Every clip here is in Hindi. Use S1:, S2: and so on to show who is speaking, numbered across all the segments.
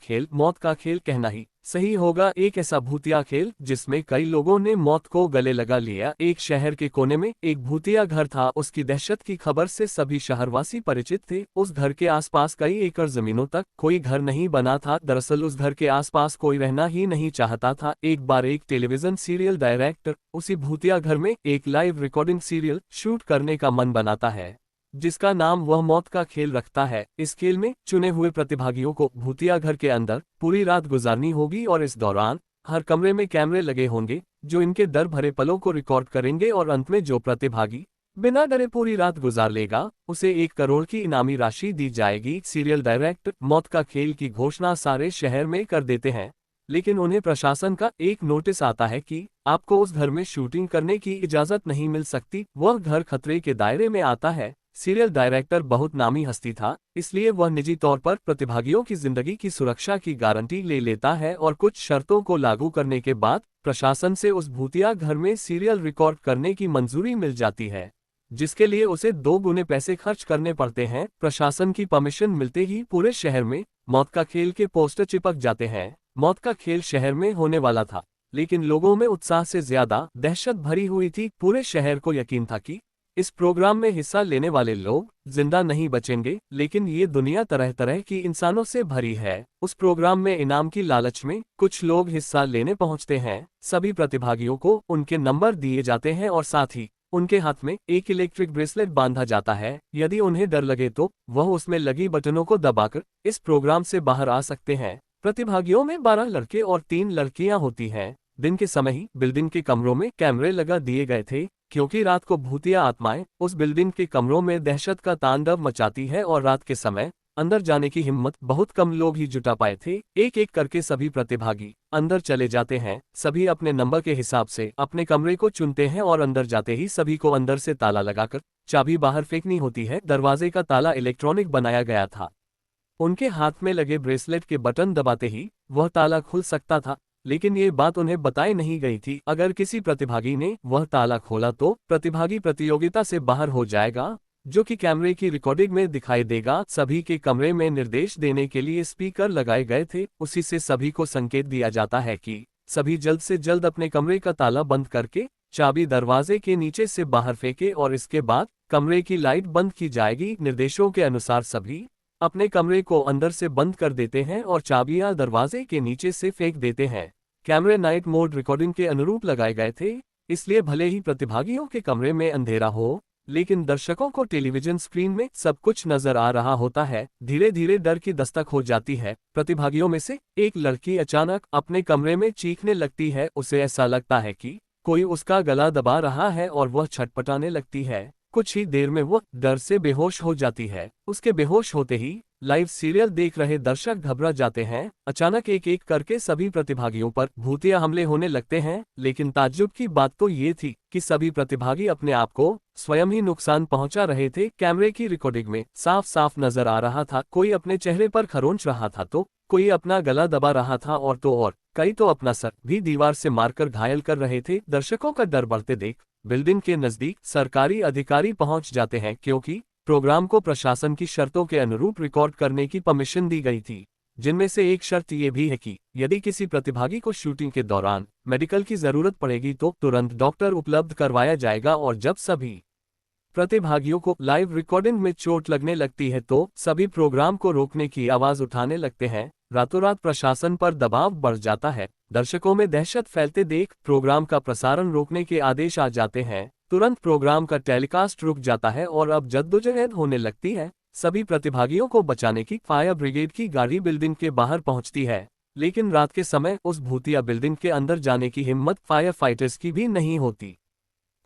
S1: खेल, मौत का खेल कहना ही सही होगा। एक ऐसा भूतिया खेल जिसमें कई लोगों ने मौत को गले लगा लिया। एक शहर के कोने में एक भूतिया घर था। उसकी दहशत की खबर से सभी शहरवासी परिचित थे। उस घर के आसपास कई एकड़ जमीनों तक कोई घर नहीं बना था। दरअसल उस घर के आसपास कोई रहना ही नहीं चाहता था। एक बार एक टेलीविजन सीरियल डायरेक्टर उसी भूतिया घर में एक लाइव रिकॉर्डिंग सीरियल शूट करने का मन बनाता है, जिसका नाम वह मौत का खेल रखता है। इस खेल में चुने हुए प्रतिभागियों को भूतिया घर के अंदर पूरी रात गुजारनी होगी और इस दौरान हर कमरे में कैमरे लगे होंगे जो इनके डर भरे पलों को रिकॉर्ड करेंगे। और अंत में जो प्रतिभागी बिना डरे पूरी रात गुजार लेगा उसे 1 करोड़ की इनामी राशि दी जाएगी। सीरियल डायरेक्टर मौत का खेल की घोषणा सारे शहर में कर देते हैं, लेकिन उन्हें प्रशासन का एक नोटिस आता है कि आपको उस घर में शूटिंग करने की इजाजत नहीं मिल सकती। वह घर खतरे के दायरे में आता है। सीरियल डायरेक्टर बहुत नामी हस्ती था, इसलिए वह निजी तौर पर प्रतिभागियों की जिंदगी की सुरक्षा की गारंटी ले लेता है और कुछ शर्तों को लागू करने के बाद प्रशासन से उस भूतिया घर में सीरियल रिकॉर्ड करने की मंजूरी मिल जाती है, जिसके लिए उसे 2 गुने पैसे खर्च करने पड़ते हैं। प्रशासन की परमिशन मिलते ही पूरे शहर में मौत का खेल के पोस्टर चिपक जाते हैं। मौत का खेल शहर में होने वाला था, लेकिन लोगों में उत्साह से ज्यादा दहशत भरी हुई थी। पूरे शहर को यकीन था कि इस प्रोग्राम में हिस्सा लेने वाले लोग जिंदा नहीं बचेंगे, लेकिन ये दुनिया तरह तरह की इंसानों से भरी है। उस प्रोग्राम में इनाम की लालच में कुछ लोग हिस्सा लेने पहुंचते हैं। सभी प्रतिभागियों को उनके नंबर दिए जाते हैं और साथ ही उनके हाथ में एक इलेक्ट्रिक ब्रेसलेट बांधा जाता है। यदि उन्हें डर लगे तो वह उसमें लगी बटनों को दबाकर इस प्रोग्राम से बाहर आ सकते हैं। प्रतिभागियों में 12 लड़के और 3 लड़कियां होती हैं। दिन के समय ही बिल्डिंग के कमरों में कैमरे लगा दिए गए थे, क्योंकि रात को भूतिया आत्माएं उस बिल्डिंग के कमरों में दहशत का तांडव मचाती है और रात के समय अंदर जाने की हिम्मत बहुत कम लोग ही जुटा पाए थे। एक एक करके सभी प्रतिभागी अंदर चले जाते हैं। सभी अपने नंबर के हिसाब से अपने कमरे को चुनते हैं और अंदर जाते ही सभी को अंदर से ताला लगाकर चाबी बाहर फेंकनी होती है। दरवाजे का ताला इलेक्ट्रॉनिक बनाया गया था। उनके हाथ में लगे ब्रेसलेट के बटन दबाते ही वह ताला खुल सकता था, लेकिन ये बात उन्हें बताई नहीं गई थी। अगर किसी प्रतिभागी ने वह ताला खोला तो प्रतिभागी प्रतियोगिता से बाहर हो जाएगा, जो कि कैमरे की रिकॉर्डिंग में दिखाई देगा। सभी के कमरे में निर्देश देने के लिए स्पीकर लगाए गए थे। उसी से सभी को संकेत दिया जाता है कि सभी जल्द से जल्द अपने कमरे का ताला बंद करके चाबी दरवाजे के नीचे से बाहर फेंके और इसके बाद कमरे की लाइट बंद की जाएगी। निर्देशों के अनुसार सभी अपने कमरे को अंदर से बंद कर देते हैं और चाबियां दरवाजे के नीचे से फेंक देते हैं। कैमरे नाइट मोड रिकॉर्डिंग के अनुरूप लगाए गए थे, इसलिए भले ही प्रतिभागियों के कमरे में अंधेरा हो, लेकिन दर्शकों को टेलीविजन स्क्रीन में सब कुछ नजर आ रहा होता है। धीरे धीरे डर की दस्तक हो जाती है। प्रतिभागियों में से एक लड़की अचानक अपने कमरे में चीखने लगती है। उसे ऐसा लगता है कि कोई उसका गला दबा रहा है और वह छटपटाने लगती है। कुछ ही देर में वह डर से बेहोश हो जाती है। उसके बेहोश होते ही लाइव सीरियल देख रहे दर्शक घबरा जाते हैं। अचानक एक एक करके सभी प्रतिभागियों पर भूतिया हमले होने लगते हैं, लेकिन ताज्जुब की बात तो ये थी कि सभी प्रतिभागी अपने आप को स्वयं ही नुकसान पहुंचा रहे थे। कैमरे की रिकॉर्डिंग में साफ साफ नजर आ रहा था, कोई अपने चेहरे पर खरोंच रहा था तो कोई अपना गला दबा रहा था और कई तो अपना सर भी दीवार से मारकर घायल कर रहे थे। दर्शकों का डर बढ़ते देख बिल्डिंग के नजदीक सरकारी अधिकारी पहुंच जाते हैं, क्योंकि प्रोग्राम को प्रशासन की शर्तों के अनुरूप रिकॉर्ड करने की परमिशन दी गई थी, जिनमें से एक शर्त ये भी है कि यदि किसी प्रतिभागी को शूटिंग के दौरान मेडिकल की जरूरत पड़ेगी तो तुरंत डॉक्टर उपलब्ध करवाया जाएगा। और जब सभी प्रतिभागियों को लाइव रिकॉर्डिंग में चोट लगने लगती है तो सभी प्रोग्राम को रोकने की आवाज उठाने लगते हैं। रातों रात प्रशासन पर दबाव बढ़ जाता है। दर्शकों में दहशत फैलते देख प्रोग्राम का प्रसारण रोकने के आदेश आ जाते हैं। तुरंत प्रोग्राम का टेलीकास्ट रुक जाता है और अब जद्दोजहद होने लगती है। सभी प्रतिभागियों को बचाने की फायर ब्रिगेड की गाड़ी बिल्डिंग के बाहर पहुंचती है, लेकिन रात के समय उस भूतिया बिल्डिंग के अंदर जाने की हिम्मत फायर फाइटर्स की भी नहीं होती।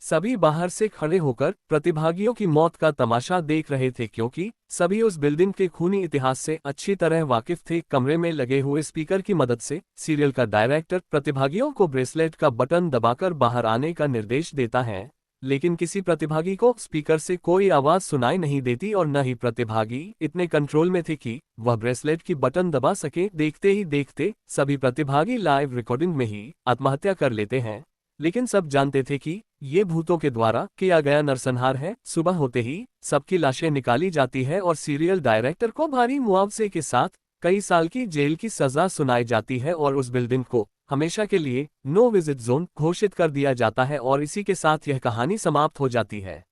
S1: सभी बाहर से खड़े होकर प्रतिभागियों की मौत का तमाशा देख रहे थे, क्योंकि सभी उस बिल्डिंग के खूनी इतिहास से अच्छी तरह वाकिफ थे। कमरे में लगे हुए स्पीकर की मदद से सीरियल का डायरेक्टर प्रतिभागियों को ब्रेसलेट का बटन दबाकर बाहर आने का निर्देश देता है, लेकिन किसी प्रतिभागी को स्पीकर से कोई आवाज सुनाई नहीं देती और न ही प्रतिभागी इतने कंट्रोल में थे कि वह ब्रेसलेट की बटन दबा सके। देखते ही देखते सभी प्रतिभागी लाइव रिकॉर्डिंग में ही आत्महत्या कर लेते हैं, लेकिन सब जानते थे कि ये भूतों के द्वारा किया गया नरसंहार है। सुबह होते ही सबकी लाशें निकाली जाती है और सीरियल डायरेक्टर को भारी मुआवजे के साथ कई साल की जेल की सजा सुनाई जाती है और उस बिल्डिंग को हमेशा के लिए नो विजिट जोन घोषित कर दिया जाता है और इसी के साथ यह कहानी समाप्त हो जाती है।